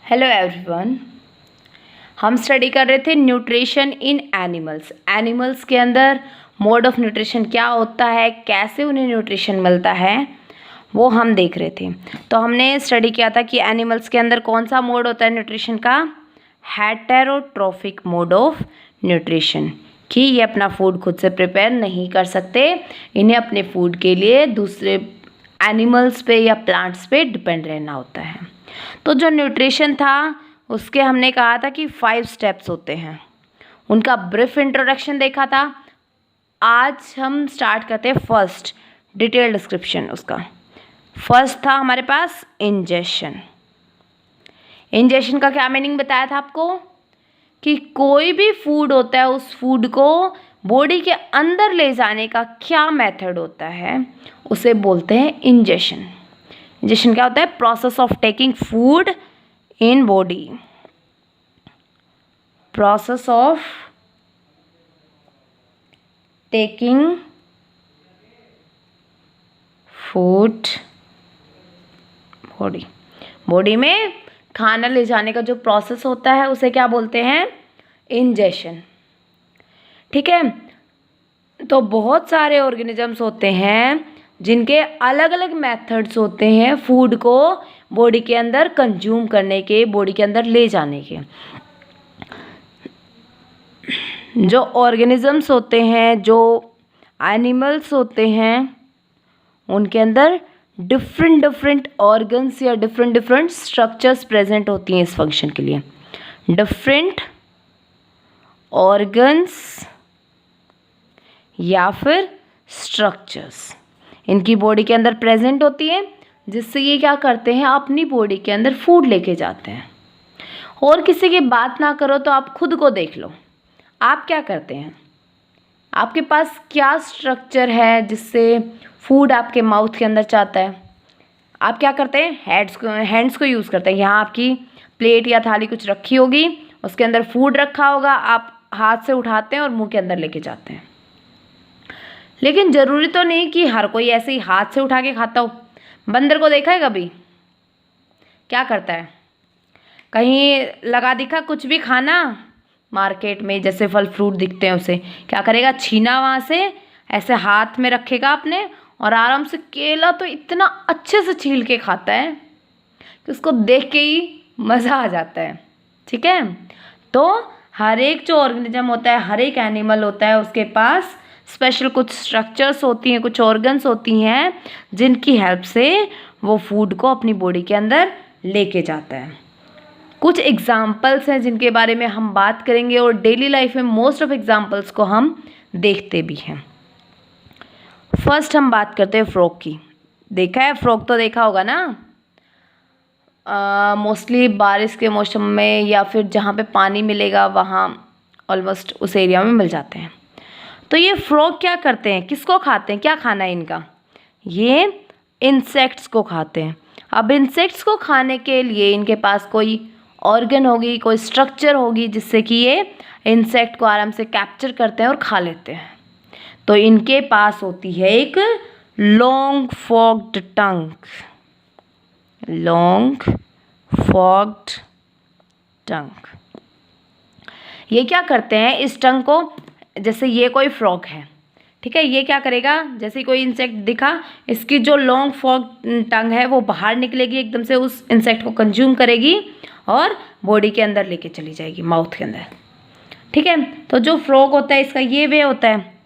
Hello everyone. हम study कर रहे थे न्यूट्रिशन इन एनिमल्स। एनिमल्स के अंदर मोड ऑफ न्यूट्रिशन क्या होता है, कैसे उन्हें न्यूट्रिशन मिलता है, वो हम देख रहे थे। तो हमने स्टडी किया था कि एनिमल्स के अंदर कौन सा मोड होता है न्यूट्रिशन का, हेटेरोट्रोफिक मोड ऑफ न्यूट्रिशन, कि ये अपना फूड खुद से प्रिपेयर नहीं कर सकते, इन्हें अपने फूड के लिए दूसरे एनिमल्स पे या प्लांट्स पे डिपेंड रहना होता है। तो जो न्यूट्रिशन था उसके हमने कहा था कि 5 स्टेप्स होते हैं, उनका ब्रीफ इंट्रोडक्शन देखा था। आज हम स्टार्ट करते हैं फर्स्ट डिटेल डिस्क्रिप्शन उसका। फर्स्ट था हमारे पास इंजेशन। इंजेशन का क्या मीनिंग बताया था आपको कि कोई भी फूड होता है उस फूड को बॉडी के अंदर ले जाने का क्या मेथड होता है, उसे बोलते हैं इंजेशन। इंजेशन क्या होता है? Process of taking food in body, process of taking food body, body में खाना ले जाने का जो प्रोसेस होता है उसे क्या बोलते हैं? इंजेशन। ठीक है। तो बहुत सारे ऑर्गेनिजम्स होते हैं जिनके अलग अलग मेथड्स होते हैं फूड को बॉडी के अंदर कंज्यूम करने के, बॉडी के अंदर ले जाने के। जो ऑर्गेनिजम्स होते हैं, जो एनिमल्स होते हैं, उनके अंदर डिफरेंट डिफरेंट ऑर्गन्स या डिफरेंट डिफरेंट स्ट्रक्चर्स प्रेजेंट होती हैं इस फंक्शन के लिए। डिफरेंट ऑर्गन्स या फिर स्ट्रक्चर्स इनकी बॉडी के अंदर प्रेजेंट होती है, जिससे ये क्या करते हैं, अपनी बॉडी के अंदर फूड लेके जाते हैं। और किसी की बात ना करो तो आप खुद को देख लो, आप क्या करते हैं? आपके पास क्या स्ट्रक्चर है जिससे फूड आपके माउथ के अंदर जाता है? आप क्या करते हैं? हैंड्स को यूज़ करते हैं। यहाँ आपकी प्लेट या थाली कुछ रखी होगी, उसके अंदर फूड रखा होगा, आप हाथ से उठाते हैं और मुंह के अंदर लेके जाते हैं। लेकिन ज़रूरी तो नहीं कि हर कोई ऐसे ही हाथ से उठा के खाता हो। बंदर को देखा है कभी? क्या करता है? कहीं लगा दिखा कुछ भी खाना मार्केट में, जैसे फल फ्रूट दिखते हैं, उसे क्या करेगा? छीना वहाँ से, ऐसे हाथ में रखेगा अपने और आराम से केला तो इतना अच्छे से छील के खाता है कि उसको देख के ही मज़ा आ जाता है। ठीक है। तो हर एक जो ऑर्गेनिज्म होता है, हर एक एनिमल होता है, उसके पास स्पेशल कुछ स्ट्रक्चर्स होती हैं, कुछ ऑर्गन्स होती हैं जिनकी हेल्प से वो फूड को अपनी बॉडी के अंदर लेके जाता है। कुछ एग्जाम्पल्स हैं जिनके बारे में हम बात करेंगे और डेली लाइफ में मोस्ट ऑफ एग्जाम्पल्स को हम देखते भी हैं। फर्स्ट हम बात करते हैं फ्रॉग की। देखा है? फ्रॉग तो देखा होगा ना, मोस्टली बारिश के मौसम में या फिर जहाँ पे पानी मिलेगा वहाँ ऑलमोस्ट उस एरिया में मिल जाते हैं। तो ये फ्रॉग क्या करते हैं, किसको खाते हैं, क्या खाना है इनका? ये इंसेक्ट्स को खाते हैं। अब इंसेक्ट्स को खाने के लिए इनके पास कोई ऑर्गन होगी, कोई स्ट्रक्चर होगी जिससे कि ये इंसेक्ट को आराम से कैप्चर करते हैं और खा लेते हैं। तो इनके पास होती है एक लॉन्ग फॉर्क्ड टंग, लॉन्ग फॉर्क्ड टंग। ये क्या करते हैं, इस टंग को, जैसे ये कोई फ्रॉग है, ठीक है, ये क्या करेगा, जैसे कोई इंसेक्ट दिखा, इसकी जो लॉन्ग फॉर्क टंग है वो बाहर निकलेगी, एकदम से उस इंसेक्ट को कंज्यूम करेगी और बॉडी के अंदर लेके चली जाएगी, माउथ के अंदर। ठीक है। तो जो फ्रॉग होता है इसका ये वे होता है।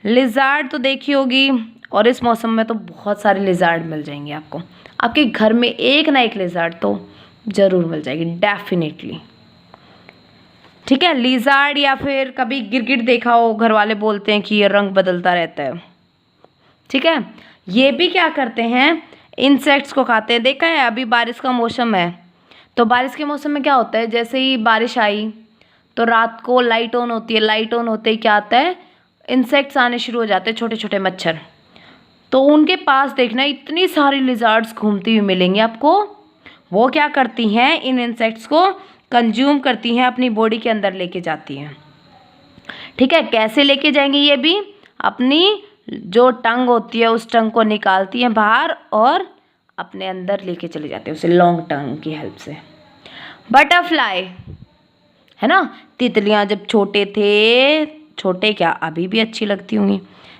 लिजार्ड तो देखी होगी, और इस मौसम में तो बहुत सारे लिजार्ड मिल जाएंगे आपको। आपके घर में एक ना एक लिजार्ड तो ज़रूर मिल जाएगी, डेफिनेटली। ठीक है। लिजार्ड या फिर कभी गिरगिट देखा हो, घर वाले बोलते हैं कि ये रंग बदलता रहता है। ठीक है। ये भी क्या करते हैं, इंसेक्ट्स को खाते हैं। देखा है, अभी बारिश का मौसम है, तो बारिश के मौसम में क्या होता है, जैसे ही बारिश आई तो रात को लाइट ऑन होती है, लाइट ऑन होते ही क्या आता है, इंसेक्ट्स आने शुरू हो जाते हैं, छोटे छोटे मच्छर। तो उनके पास देखना इतनी सारी लिजार्ड्स घूमती हुई मिलेंगी आपको। वो क्या करती हैं, इन इंसेक्ट्स को कंज्यूम करती हैं, अपनी बॉडी के अंदर लेके जाती हैं। ठीक है। कैसे लेके जाएंगी? ये भी अपनी जो टंग होती है उस टंग को निकालती हैं बाहर और अपने अंदर लेके चले जाते हैं, उसे लॉन्ग टंग की हेल्प से। बटरफ्लाई, है ना। तितलियां जब छोटे थे, छोटे क्या अभी भी अच्छी लगती होंगी,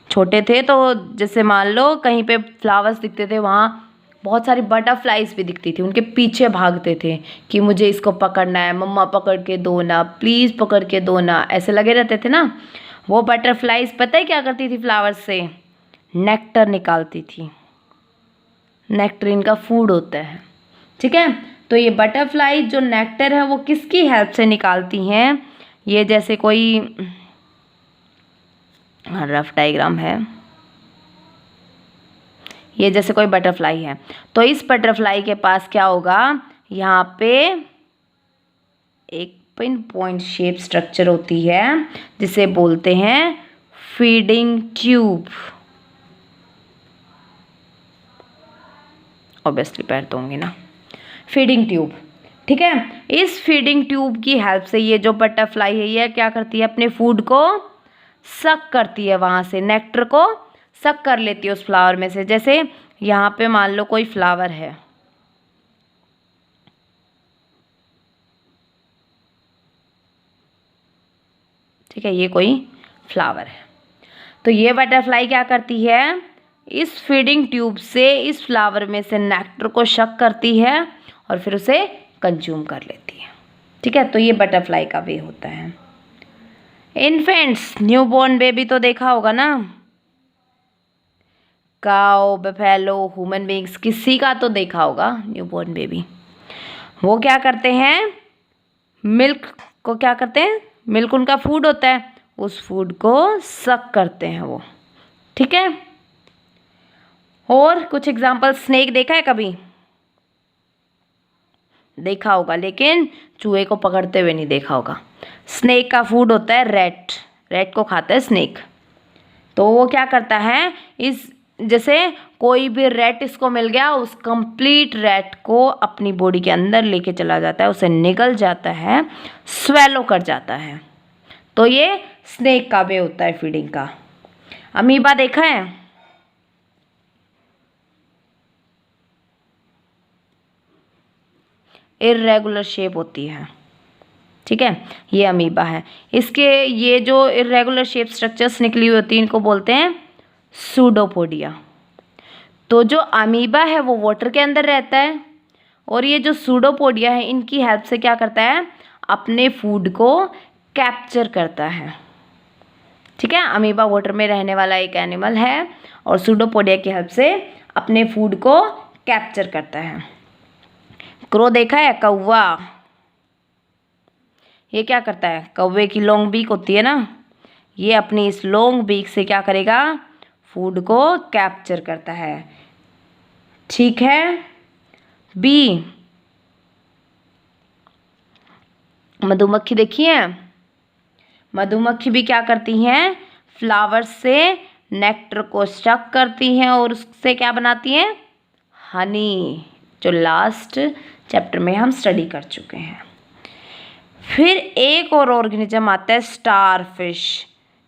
छोटे थे तो जैसे मान लो कहीं पे फ्लावर्स दिखते थे, वहाँ बहुत सारी बटरफ्लाइज भी दिखती थी, उनके पीछे भागते थे कि मुझे इसको पकड़ना है, मम्मा पकड़ के दो ना, प्लीज़ पकड़ के दो ना, ऐसे लगे रहते थे ना। वो बटरफ्लाइज पता है क्या करती थी, फ्लावर्स से नेक्टर निकालती थी। नेक्टर इनका फूड होता है, ठीक है। तो ये बटरफ्लाई जो नेक्टर है वो किसकी हेल्प से निकालती हैं, ये जैसे कोई रफ डायग्राम है, ये जैसे कोई बटरफ्लाई है, तो इस बटरफ्लाई के पास क्या होगा, यहाँ पे एक पिन पॉइंट शेप स्ट्रक्चर होती है जिसे बोलते हैं फीडिंग ट्यूब। ऑब्वियसली पैर तो होंगे ना, फीडिंग ट्यूब, ठीक है। इस फीडिंग ट्यूब की हेल्प से ये जो बटरफ्लाई है ये क्या करती है, अपने फूड को सक करती है, वहाँ से नेक्टर को सक कर लेती है उस फ्लावर में से। जैसे यहाँ पे मान लो कोई फ्लावर है, ठीक है, ये कोई फ्लावर है, तो ये बटरफ्लाई क्या करती है, इस फीडिंग ट्यूब से इस फ्लावर में से नेक्टर को शक करती है और फिर उसे कंज्यूम कर लेती है, ठीक है। तो ये बटरफ्लाई का वे होता है। इन्फेंट्स, न्यूबॉर्न बेबी तो देखा होगा ना, काऊ, बफेलो, ह्यूमन बींग्स, किसी का तो देखा होगा न्यूबॉर्न बेबी। वो क्या करते हैं, मिल्क को क्या करते हैं, मिल्क उनका फूड होता है, उस फूड को सक करते हैं वो, ठीक है। और कुछ एग्जांपल, स्नेक देखा है कभी, देखा होगा लेकिन चूहे को पकड़ते हुए नहीं देखा होगा। स्नेक का फूड होता है रैट, रैट को खाता है स्नेक। तो वो क्या करता है, इस जैसे कोई भी रैट इसको मिल गया, उस कंप्लीट रैट को अपनी बॉडी के अंदर लेके चला जाता है, उसे निगल जाता है, स्वेलो कर जाता है। तो ये स्नेक का वे होता है फीडिंग का। अमीबा देखा है, इर्रेगुलर शेप होती है, ठीक है, ये अमीबा है। इसके ये जो इर्रेगुलर शेप स्ट्रक्चर्स निकली हुई होती है इनको बोलते हैं सूडोपोडिया। तो जो अमीबा है वो वाटर के अंदर रहता है और ये जो सूडोपोडिया है इनकी हेल्प से क्या करता है, अपने फूड को कैप्चर करता है, ठीक है। अमीबा वाटर में रहने वाला एक एनिमल है और सूडोपोडिया की हेल्प से अपने फूड को कैप्चर करता है। क्रो देखा है, कौवा, ये क्या करता है, कौवे की लॉन्ग बीक होती है ना, ये अपनी इस लॉन्ग बीक से क्या करेगा, फूड को कैप्चर करता है, ठीक है। बी, मधुमक्खी देखी है, मधुमक्खी भी क्या करती हैं, फ्लावर से नेक्टर को स्टक करती हैं और उससे क्या बनाती हैं, हनी, जो लास्ट चैप्टर में हम स्टडी कर चुके हैं। फिर एक और ऑर्गेनिज्म आता है स्टारफिश।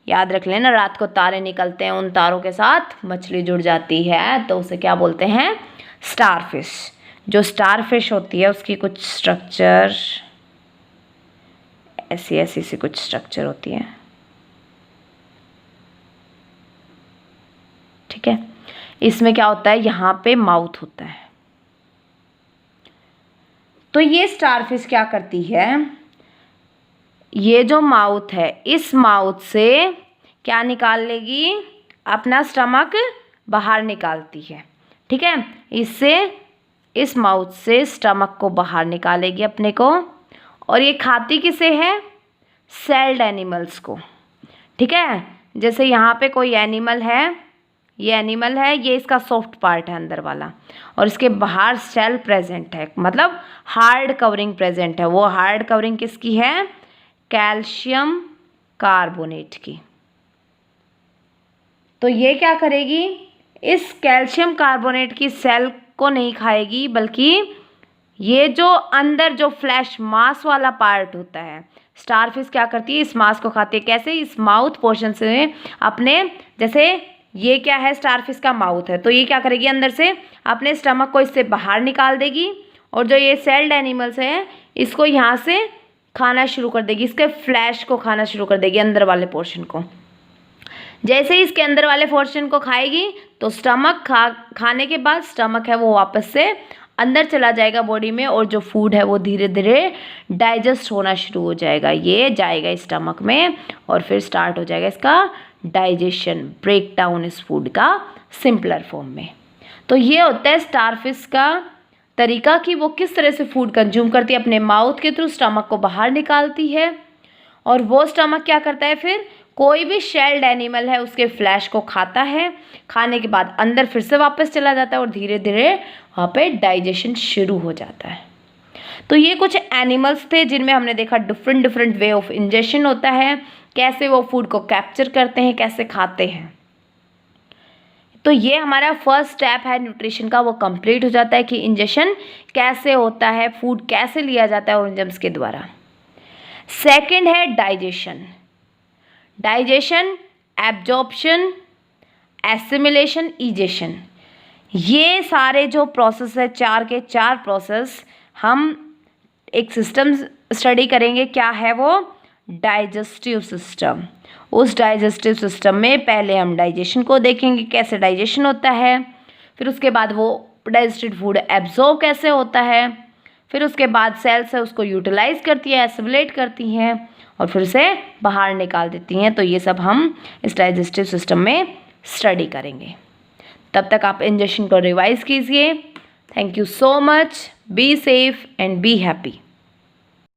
याद रख लेना, रात को तारे निकलते हैं, उन तारों के साथ मछली जुड़ जाती है तो उसे क्या बोलते हैं, स्टारफिश। जो स्टारफिश होती है उसकी कुछ स्ट्रक्चर ऐसी ऐसी सी कुछ स्ट्रक्चर होती है, ठीक है। इसमें क्या होता है, यहाँ पे माउथ होता है। तो ये स्टारफिश क्या करती है, ये जो माउथ है इस माउथ से क्या निकाल लेगी, अपना स्टमक बाहर निकालती है, ठीक है। इससे इस माउथ से स्टमक को बाहर निकालेगी अपने को, और ये खाती किसे है, सेल्ड एनिमल्स को, ठीक है। जैसे यहाँ पे कोई एनिमल है, ये एनिमल है, ये इसका सॉफ्ट पार्ट है अंदर वाला, और इसके बाहर सेल प्रेजेंट है, मतलब हार्ड कवरिंग प्रेजेंट है। वो हार्ड कवरिंग किसकी है, कैल्शियम कार्बोनेट की। तो ये क्या करेगी, इस कैल्शियम कार्बोनेट की सेल को नहीं खाएगी, बल्कि ये जो अंदर जो फ्लैश मांस वाला पार्ट होता है, स्टारफिश क्या करती है, इस मांस को खाती है। कैसे, इस माउथ पोर्शन से अपने, जैसे ये क्या है, स्टारफिश का माउथ है, तो ये क्या करेगी, अंदर से अपने स्टमक को इससे बाहर निकाल देगी, और जो ये सेल्ड एनिमल्स हैं इसको यहाँ से खाना शुरू कर देगी, इसके फ्लैश को खाना शुरू कर देगी, अंदर वाले पोर्शन को। जैसे ही इसके अंदर वाले पोर्शन को खाएगी तो स्टमक खाने के बाद स्टमक है वो वापस से अंदर चला जाएगा बॉडी में, और जो फूड है वो धीरे धीरे डाइजेस्ट होना शुरू हो जाएगा। ये जाएगा स्टमक में और फिर स्टार्ट हो जाएगा इसका डाइजेशन, ब्रेक डाउन इस फूड का सिंपलर फॉर्म में। तो ये होता है स्टारफिश का तरीका कि वो किस तरह से फूड कंज्यूम करती है, अपने माउथ के थ्रू स्टमक को बाहर निकालती है, और वो स्टमक क्या करता है, फिर कोई भी शेल्ड एनिमल है उसके फ्लैश को खाता है, खाने के बाद अंदर फिर से वापस चला जाता है और धीरे धीरे वहाँ पे डाइजेशन शुरू हो जाता है। तो ये कुछ एनिमल्स थे जिनमें हमने देखा डिफरेंट वे ऑफ इंजेशन होता है, कैसे वो फूड को कैप्चर करते हैं, कैसे खाते हैं। तो ये हमारा फर्स्ट स्टेप है न्यूट्रिशन का, वो कंप्लीट हो जाता है कि इंजेशन कैसे होता है, फूड कैसे लिया जाता है ऑर्गेनिज्म्स के द्वारा। सेकंड है digestion. Digestion, absorption, assimilation, egestion, ये सारे जो प्रोसेस है, चार के चार प्रोसेस, हम एक सिस्टम स्टडी करेंगे। क्या है वो? Digestive system. उस डाइजेस्टिव सिस्टम में पहले हम डाइजेशन को देखेंगे, कैसे डाइजेशन होता है, फिर उसके बाद वो डाइजेस्टेड फूड एब्जॉर्ब कैसे होता है, फिर उसके बाद सेल्स है उसको यूटिलाइज करती है, एसिमिलेट करती हैं और फिर उसे बाहर निकाल देती हैं। तो ये सब हम इस डाइजेस्टिव सिस्टम में स्टडी करेंगे। तब तक आप इंजेक्शन को रिवाइज कीजिए। Thank you so much. Be safe and be happy.